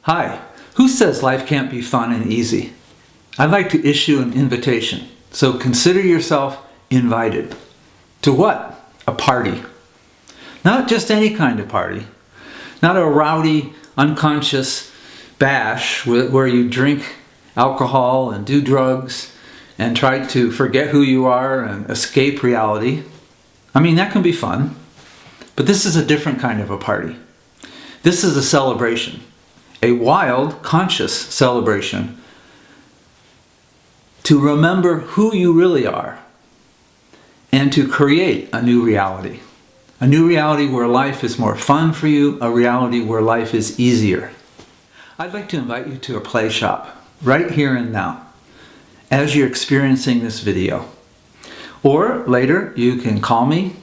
Hi, who says life can't be fun and easy? I'd like to issue an invitation, so consider yourself invited. To what? A party. Not just any kind of party. Not a rowdy, unconscious bash where you drink alcohol and do drugs and try to forget who you are and escape reality. I mean, that can be fun, but this is a different kind of a party. This is a celebration. A wild, conscious celebration to remember who you really are and to create a new reality. A new reality where life is more fun for you, a reality where life is easier. I'd like to invite you to a play shop right here and now as you're experiencing this video. Or later you can call me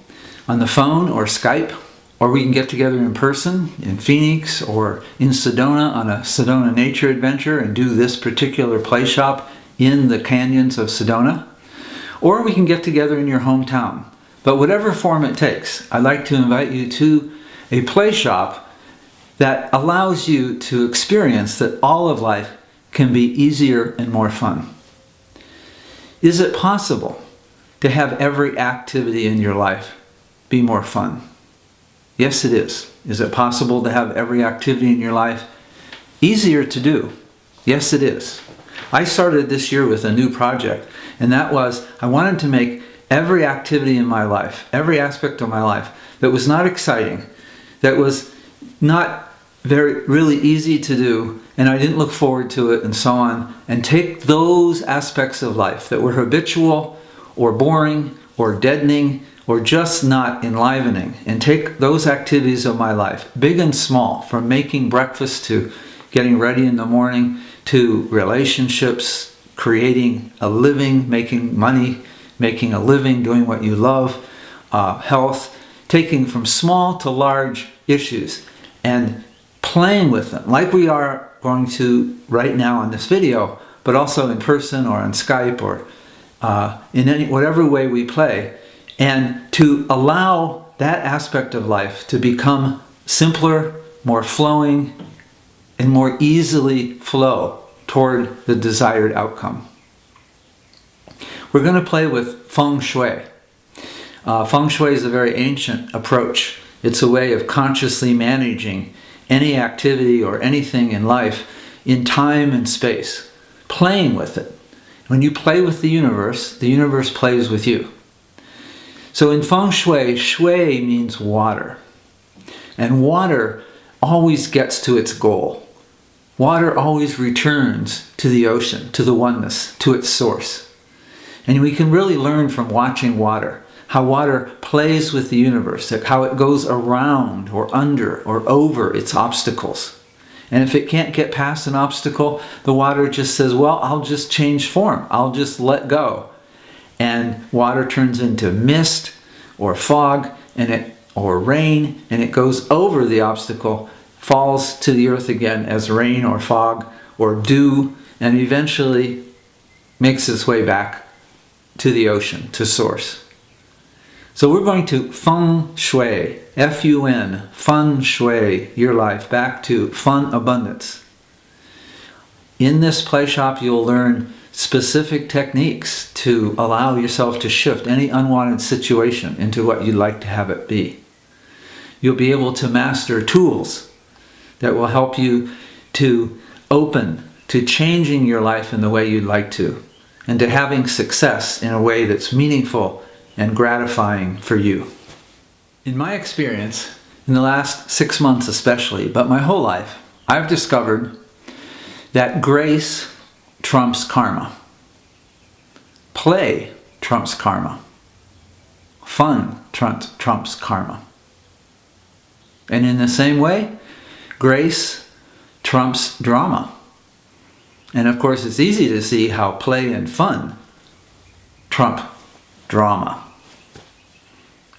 on the phone or Skype, or we can get together in person in Phoenix or in Sedona on a Sedona nature adventure and do this particular play shop in the canyons of Sedona. Or we can get together in your hometown. But whatever form it takes, I'd like to invite you to a play shop that allows you to experience that all of life can be easier and more fun. Is it possible to have every activity in your life be more fun? Yes, it is. Is it possible to have every activity in your life easier to do? Yes, it is. I started this year with a new project, and that was I wanted to make every activity in my life, every aspect of my life that was not exciting, that was not really easy to do, and I didn't look forward to it and so on, and take those aspects of life that were habitual or boring or deadening or just not enlivening, and take those activities of my life, big and small, from making breakfast to getting ready in the morning, to relationships, creating a living, making money, making a living, doing what you love, health, taking from small to large issues and playing with them, like we are going to right now in this video, but also in person or on Skype or in whatever way we play, and to allow that aspect of life to become simpler, more flowing, and more easily flow toward the desired outcome. We're going to play with Feng shui. Feng shui is a very ancient approach. It's a way of consciously managing any activity or anything in life in time and space, playing with it. When you play with the universe plays with you. So in Feng shui, shui means water. And water always gets to its goal. Water always returns to the ocean, to the oneness, to its source. And we can really learn from watching water, how water plays with the universe, how it goes around or under or over its obstacles. And if it can't get past an obstacle, the water just says, well, I'll just change form. I'll just let go. And water turns into mist or fog or rain, and it goes over the obstacle, falls to the earth again as rain or fog or dew, and eventually makes its way back to the ocean, to source. So we're going to Feng shui, F-U-N, Feng shui, your life, back to fun abundance. In this play shop, you'll learn specific techniques to allow yourself to shift any unwanted situation into what you'd like to have it be. You'll be able to master tools that will help you to open to changing your life in the way you'd like to, and to having success in a way that's meaningful and gratifying for you. In my experience, in the last 6 months especially, but my whole life, I've discovered that grace trumps karma. Play trumps karma. Fun trumps karma. And in the same way, grace trumps drama. And of course, it's easy to see how play and fun trump drama.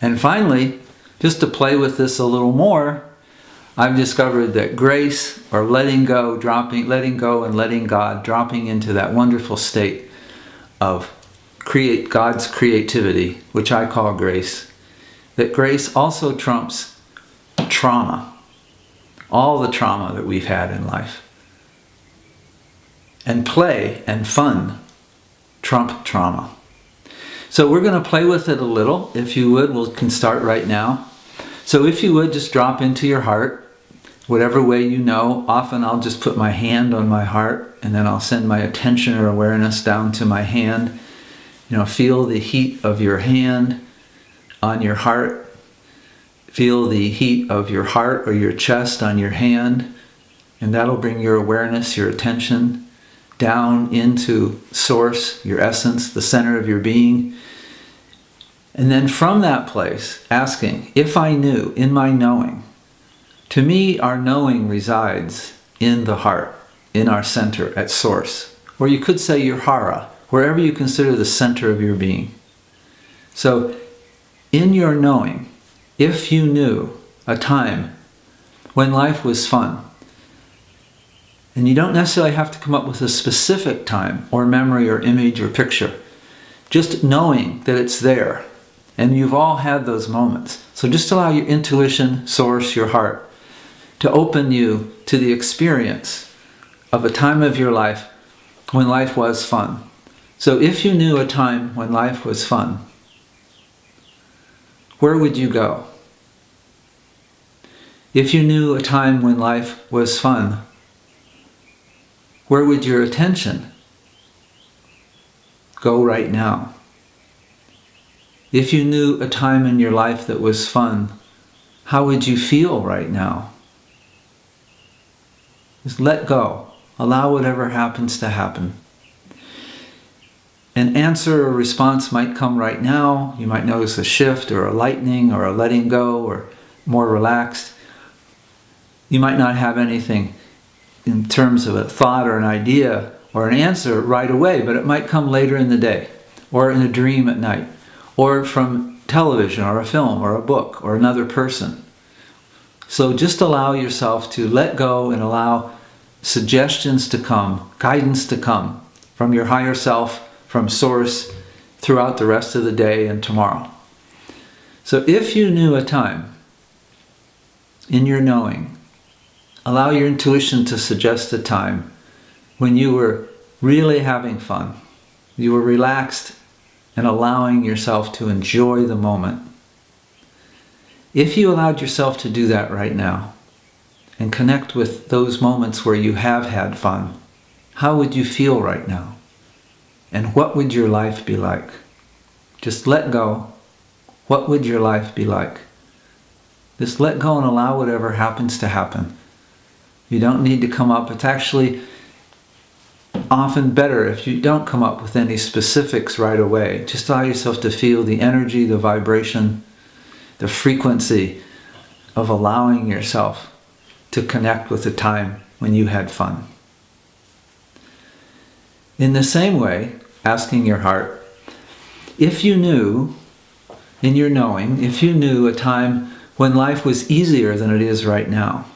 And finally, just to play with this a little more, I've discovered that grace, or letting go and letting God, dropping into that wonderful state of God's creativity, which I call grace, that grace also trumps trauma. All the trauma that we've had in life. And play and fun trump trauma. So we're going to play with it a little. If you would, we can start right now. So if you would, just drop into your heart, whatever way you know. Often I'll just put my hand on my heart, and then I'll send my attention or awareness down to my hand. Feel the heat of your hand on your heart. Feel the heat of your heart or your chest on your hand, and that'll bring your awareness, your attention down into source, your essence, the center of your being. And then from that place, asking, if I knew, in my knowing. To me, our knowing resides in the heart, in our center, at source. Or you could say your hara, wherever you consider the center of your being. So, in your knowing, if you knew a time when life was fun, and you don't necessarily have to come up with a specific time or memory or image or picture, just knowing that it's there, and you've all had those moments. So just allow your intuition, source, your heart, to open you to the experience of a time of your life when life was fun. So if you knew a time when life was fun, where would you go? If you knew a time when life was fun, where would your attention go right now? If you knew a time in your life that was fun, how would you feel right now? Just let go. Allow whatever happens to happen. An answer or response might come right now. You might notice a shift or a lightening or a letting go or more relaxed. You might not have anything in terms of a thought or an idea or an answer right away, but it might come later in the day or in a dream at night or from television or a film or a book or another person. So just allow yourself to let go and allow suggestions to come, guidance to come from your higher self, from source, throughout the rest of the day and tomorrow. So if you knew a time in your knowing, allow your intuition to suggest a time when you were really having fun. You were relaxed and allowing yourself to enjoy the moment. If you allowed yourself to do that right now and connect with those moments where you have had fun, how would you feel right now? And what would your life be like? Just let go. What would your life be like? Just let go and allow whatever happens to happen. You don't need to come up. It's actually often better if you don't come up with any specifics right away. Just allow yourself to feel the energy, the vibration, the frequency of allowing yourself to connect with a time when you had fun. In the same way, asking your heart, if you knew, in your knowing, if you knew a time when life was easier than it is right now,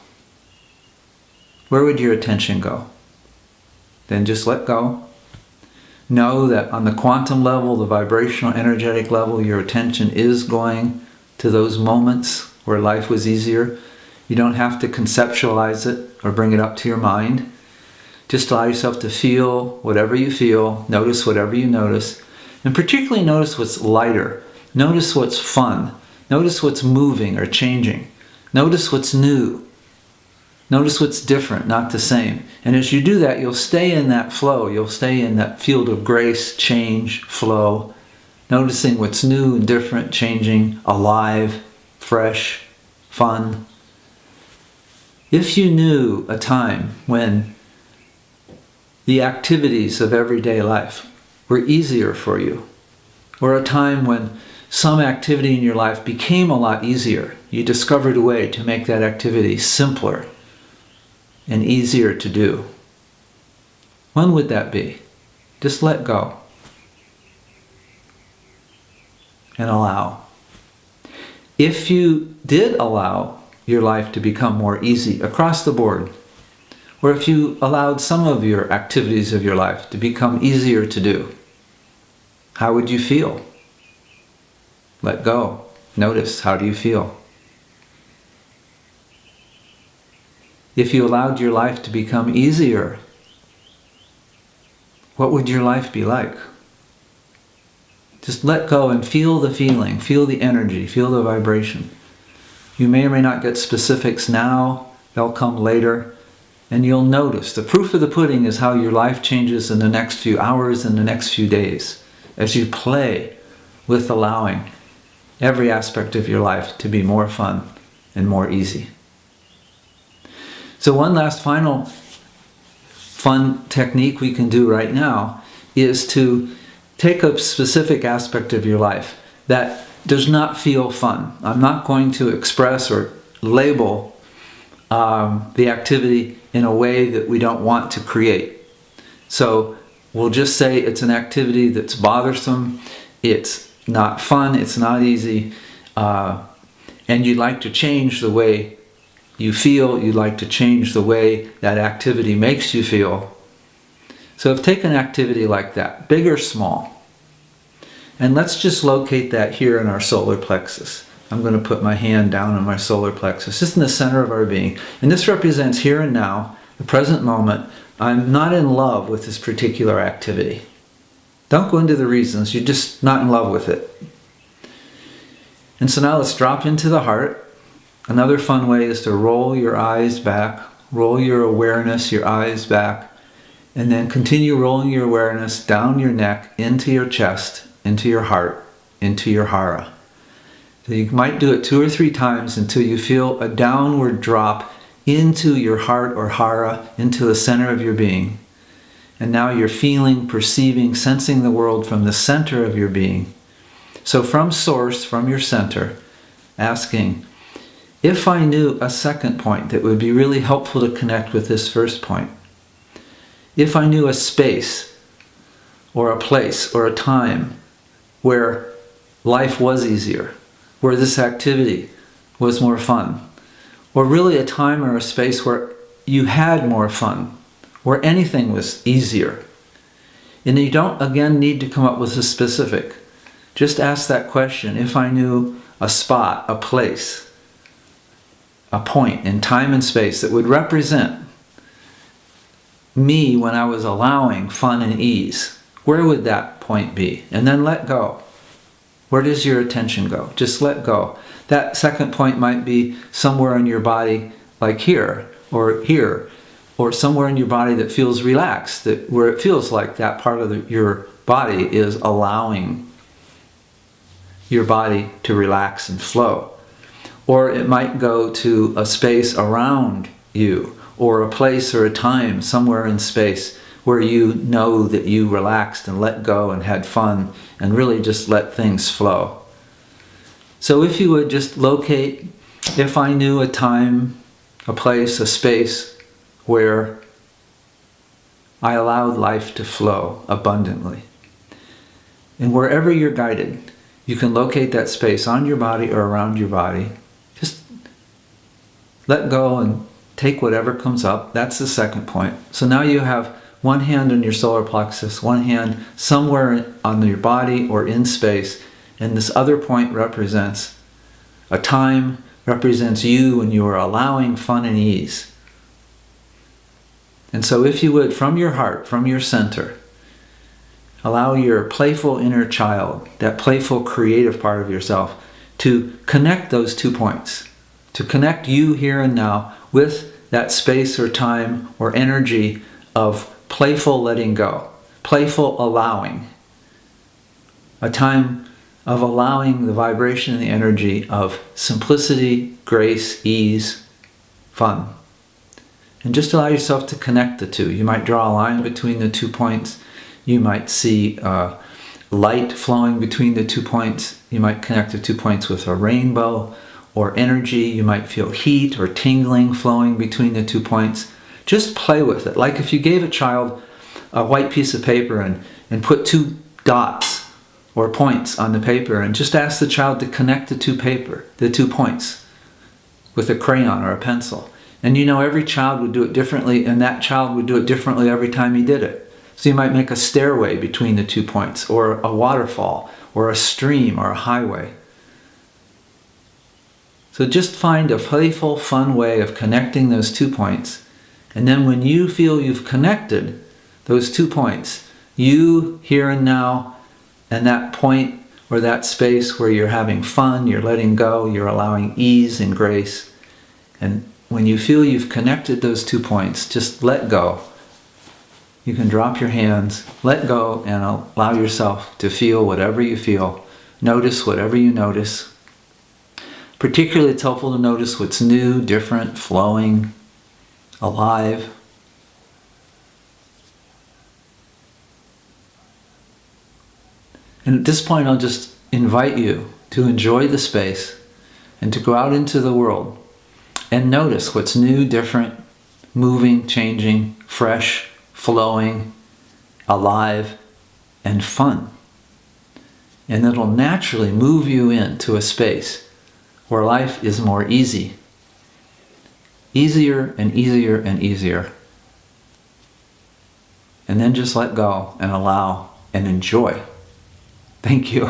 where would your attention go? Then just let go. Know that on the quantum level, the vibrational, energetic level, your attention is going to those moments where life was easier. You don't have to conceptualize it or bring it up to your mind. Just allow yourself to feel whatever you feel, notice whatever you notice, and particularly notice what's lighter. Notice what's fun. Notice what's moving or changing. Notice what's new. Notice what's different, not the same. And as you do that, you'll stay in that flow. You'll stay in that field of grace, change, flow, noticing what's new and different, changing, alive, fresh, fun. If you knew a time when the activities of everyday life were easier for you, or a time when some activity in your life became a lot easier, you discovered a way to make that activity simpler and easier to do, when would that be? Just let go and allow. If you did allow your life to become more easy across the board, or if you allowed some of your activities of your life to become easier to do, how would you feel? Let go. Notice, how do you feel? If you allowed your life to become easier, what would your life be like? Just let go and feel the feeling, feel the energy, feel the vibration. You may or may not get specifics now, they'll come later, and you'll notice. The proof of the pudding is how your life changes in the next few hours and the next few days as you play with allowing every aspect of your life to be more fun and more easy. So one last final fun technique we can do right now is to take a specific aspect of your life that does not feel fun. I'm not going to express or label the activity in a way that we don't want to create. So we'll just say it's an activity that's bothersome, it's not fun, it's not easy, and you'd like to change the way you feel, you'd like to change the way that activity makes you feel. So take an activity like that, big or small, and let's just locate that here in our solar plexus. I'm going to put my hand down on my solar plexus, just in the center of our being. And this represents here and now, the present moment. I'm not in love with this particular activity. Don't go into the reasons, you're just not in love with it. And so now let's drop into the heart. Another fun way is to roll your eyes back, roll your awareness, your eyes back, and then continue rolling your awareness down your neck, into your chest, into your heart, into your hara. So you might do it 2 or 3 times until you feel a downward drop into your heart or hara, into the center of your being. And now you're feeling, perceiving, sensing the world from the center of your being. So from source, from your center, asking, if I knew a second point that would be really helpful to connect with this first point, if I knew a space or a place or a time where life was easier, where this activity was more fun, or really a time or a space where you had more fun, where anything was easier. And you don't, again, need to come up with a specific. Just ask that question, if I knew a spot, a place, a point in time and space that would represent me when I was allowing fun and ease, where would that point be? And then let go. Where does your attention go? Just let go. That second point might be somewhere in your body, like here, or somewhere in your body that feels relaxed, where it feels like that part of your body is allowing your body to relax and flow. Or it might go to a space around you, or a place or a time somewhere in space where you know that you relaxed and let go and had fun and really just let things flow. So if you would just locate, if I knew a time, a place, a space where I allowed life to flow abundantly. And wherever you're guided, you can locate that space on your body or around your body. Just let go and take whatever comes up. That's the second point. So now you have one hand on your solar plexus, one hand somewhere on your body or in space, and this other point represents a time, represents you when you are allowing fun and ease. And so if you would, from your heart, from your center, allow your playful inner child, that playful creative part of yourself, to connect those 2 points, to connect you here and now with that space or time or energy of playful letting go, playful allowing, a time of allowing the vibration and the energy of simplicity, grace, ease, fun. And just allow yourself to connect the two. You might draw a line between the 2 points. You might see light flowing between the 2 points. You might connect the 2 points with a rainbow or energy. You might feel heat or tingling flowing between the 2 points. Just play with it. Like if you gave a child a white piece of paper and put 2 dots or points on the paper and just ask the child to connect the 2 points with a crayon or a pencil. And you know every child would do it differently, and that child would do it differently every time he did it. So you might make a stairway between the 2 points, or a waterfall, or a stream, or a highway. So just find a playful, fun way of connecting those 2 points. And then when you feel you've connected those 2 points, you here and now, and that point or that space where you're having fun, you're letting go, you're allowing ease and grace. And when you feel you've connected those 2 points, just let go. You can drop your hands, let go, and allow yourself to feel whatever you feel. Notice whatever you notice. Particularly, it's helpful to notice what's new, different, flowing, alive. And at this point, I'll just invite you to enjoy the space and to go out into the world and notice what's new, different, moving, changing, fresh, flowing, alive, and fun. And it'll naturally move you into a space where life is more easy. Easier and easier and easier. And then just let go and allow and enjoy. Thank you.